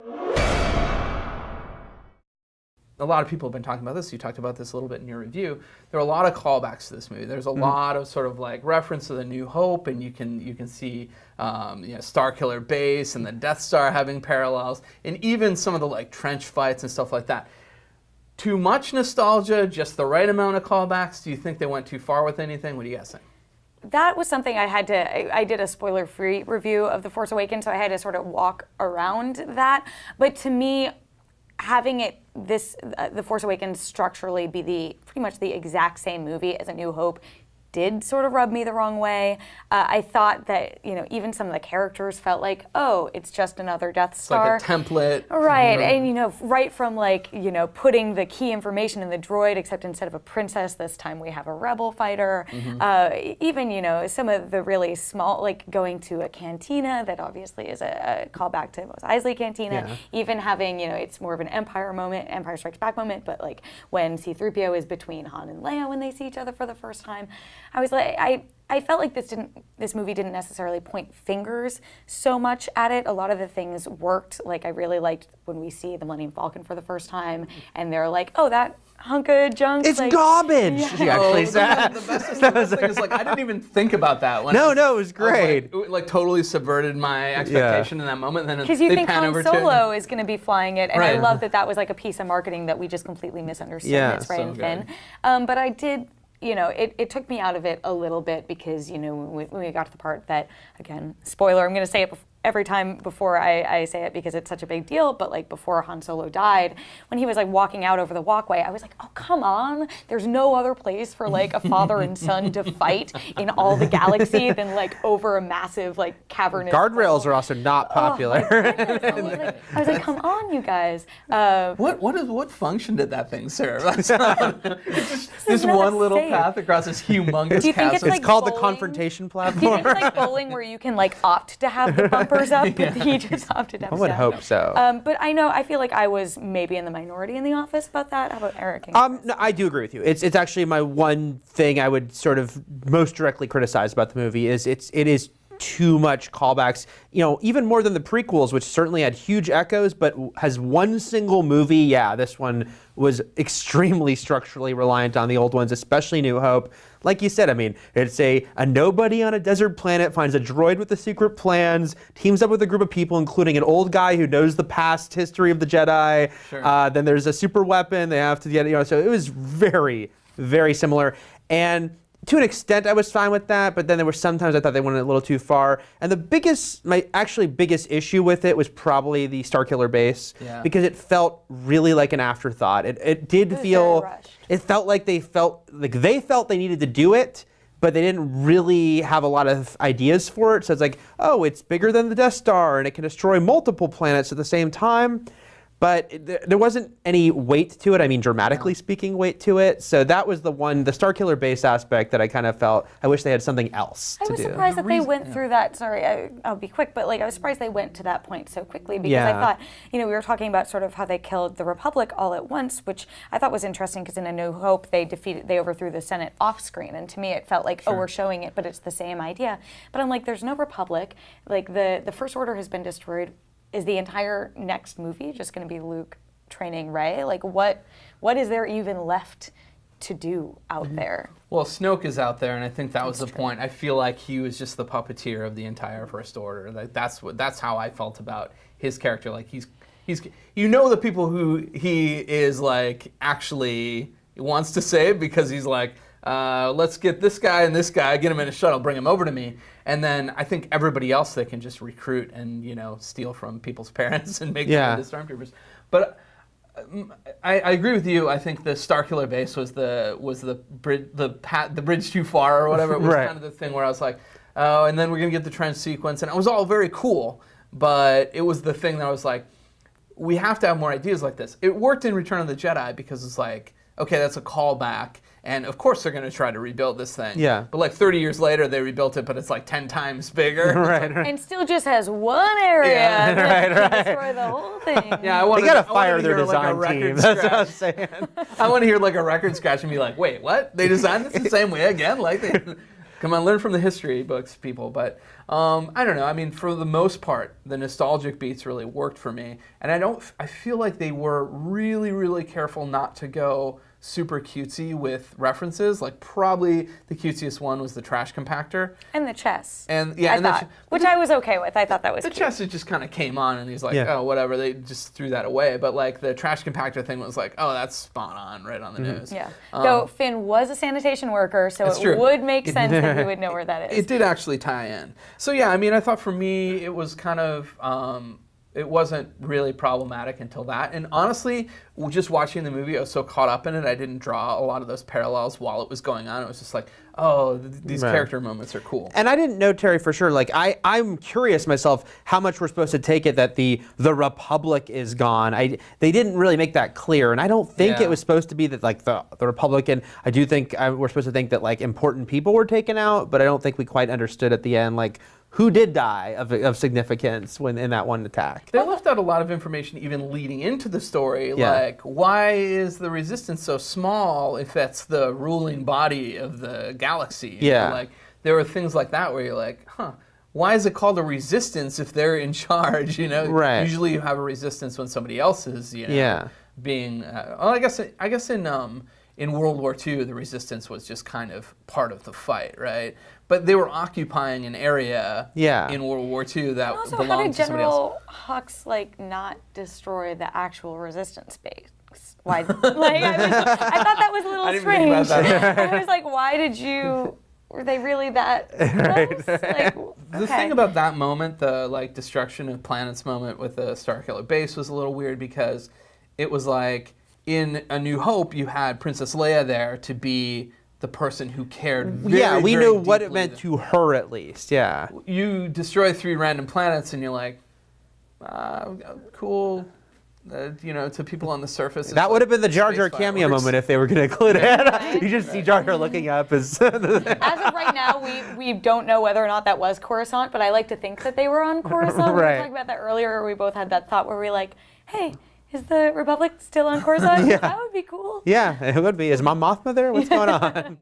A lot of people have been talking about this. You talked about this a little bit in your review. There are a lot of callbacks to this movie. There's a lot of sort of like reference to the New Hope, and you can see Starkiller Base and the Death Star having parallels, and even some of the like trench fights and stuff like that. Too much nostalgia, just the right amount of callbacks? Do you think they went too far with anything? What do you guys think? That was something I did a spoiler-free review of The Force Awakens, so I had to sort of walk around that. But to me, having The Force Awakens structurally be pretty much the exact same movie as A New Hope did sort of rub me the wrong way. I thought that, even some of the characters felt like, oh, it's just another Death Star. It's like a template. Right, and right from putting the key information in the droid, except instead of a princess, this time we have a rebel fighter. Even, some of the really small, like going to a cantina, that obviously is a callback to Mos Eisley Cantina. Yeah. Even having, it's more of an Empire Strikes Back moment, but like when C-3PO is between Han and Leia when they see each other for the first time. I was like, I felt like this movie didn't necessarily point fingers so much at it. A lot of the things worked. Like I really liked when we see the Millennium Falcon for the first time, and they're like, "Oh, that hunk of junk. It's garbage." Yeah. She actually said. The best thing is like I didn't even think about that. No, it was great. It like totally subverted my expectation in that moment. Then because you think pan Han over Solo is going to be flying it, and Right. I love that was like a piece of marketing that we just completely misunderstood. Yeah, It's Rey and so Finn, but I did. It took me out of it a little bit because, when we got to the part that, again, spoiler, I'm going to say it every time before I say it because it's such a big deal, but like before Han Solo died, when he was like walking out over the walkway, I was like, oh, come on. There's no other place for like a father and son to fight in all the galaxy than like over a massive like cavernous Guardrails hole. are also not popular. I was like, come on, you guys. What function did that thing serve? This not one little safe. path across this humongous Do you think it's chasm. like It's called the bowling? confrontation Do you platform. think it's like bowling where you can like opt to have the bumpers up, but he just opted to have I would down? hope so. But I feel like I was maybe in the minority in the office about that. How about Eric? No, I do agree with you. It's actually my one thing I would sort of most directly criticize about the movie is it is too much callbacks, even more than the prequels, which certainly had huge echoes, but has one single movie. Yeah, this one was extremely structurally reliant on the old ones, especially New Hope. Like you said, it's a nobody on a desert planet finds a droid with the secret plans, teams up with a group of people, including an old guy who knows the past history of the Jedi. Sure. Then there's a super weapon they have to get, so it was very, very similar. And to an extent, I was fine with that, but then there were sometimes I thought they went a little too far. And my biggest issue with it was probably the Starkiller Base, because it felt really like an afterthought. It did feel, it felt like they felt they needed to do it, but they didn't really have a lot of ideas for it. So it's like, oh, it's bigger than the Death Star, and it can destroy multiple planets at the same time. But there wasn't any weight to it. Dramatically speaking, weight to it. So that was the Starkiller Base aspect that I kind of felt, I wish they had something else to do. I was surprised that they went through that. Sorry, I'll be quick, but I was surprised they went to that point so quickly because I thought, we were talking about sort of how they killed the Republic all at once, which I thought was interesting because in A New Hope they overthrew the Senate off screen, and to me it felt like, oh, we're showing it, but it's the same idea. But I'm like, there's no Republic. Like the First Order has been destroyed. Is the entire next movie just going to be Luke training Rey? Like, what is there even left to do out there? Well, Snoke is out there, and I think that was the point. I feel like he was just the puppeteer of the entire First Order. Like that's how I felt about his character. Like he's the people who he is like actually wants to save because he's like, let's get this guy and this guy, get him in a shuttle, bring him over to me. And then I think everybody else they can just recruit and steal from people's parents and make them into stormtroopers. But I agree with you. I think the Starkiller Base was the bridge too far or whatever. It was kind of the thing where I was like, oh, and then we're gonna get the trench sequence, and it was all very cool. But it was the thing that I was like, we have to have more ideas like this. It worked in Return of the Jedi because it's like, okay, that's a callback. And of course they're going to try to rebuild this thing. Yeah. But like 30 years later, they rebuilt it, but it's like 10 times bigger. Right. And still just has one area to destroy the whole thing. Yeah, they got to fire their design team. That's what I'm saying. I want to hear like a record scratch and be like, wait, what? They designed this the same way again? Like Come on, learn from the history books, people. But I don't know. I mean, for the most part, the nostalgic beats really worked for me. And I feel like they were really, really careful not to go super cutesy with references. Like probably the cutesiest one was the trash compactor. And the chess. And yeah, which I was okay with. I thought that was the cute. chest, it just kind of came on, and he's like, oh, whatever. They just threw that away. But like the trash compactor thing was like, oh, that's spot on, right on the nose. Yeah. Though Finn was a sanitation worker, so it would make sense that he would know where that is. It did actually tie in. So yeah, I mean, I thought for me it was kind of. It wasn't really problematic until that. And honestly, just watching the movie, I was so caught up in it, I didn't draw a lot of those parallels while it was going on. It was just like, oh, these character moments are cool. And I didn't know, Terry, for sure. Like, I'm curious myself how much we're supposed to take it that the Republic is gone. They didn't really make that clear. And I don't think it was supposed to be that, like, the Republican, I do think we're supposed to think that, like, important people were taken out, but I don't think we quite understood at the end, like, who did die of significance when in that one attack. They left out a lot of information even leading into the story, like why is the Resistance so small if that's the ruling body of the galaxy? You know, like there were things like that where you're like, why is it called a Resistance if they're in charge? You know, usually you have a resistance when somebody else is, being. Well, I guess in World War II, the Resistance was just kind of part of the fight, right? But they were occupying an area in World War II that also, belonged to somebody else. How did General Hux not destroy the actual Resistance base? Why? I thought that was a little strange. I was like, why did you? Were they really that close? The thing about that moment, the destruction of planets moment with the Starkiller base, was a little weird because it was like in A New Hope you had Princess Leia there to be the person who cared very, we very knew what it deeply meant to her at least, You destroy 3 random planets and you're like, cool, to people on the surface. That would have been the Jar Jar cameo moment if they were going to include it. You just see Jar Jar looking up as... As of right now, we don't know whether or not that was Coruscant, but I like to think that they were on Coruscant. We were talking about that earlier, we both had that thought where we were like, hey, is the Republic still on Coruscant? That would be cool. Yeah, it would be. Is Mom Mothma there? What's going on?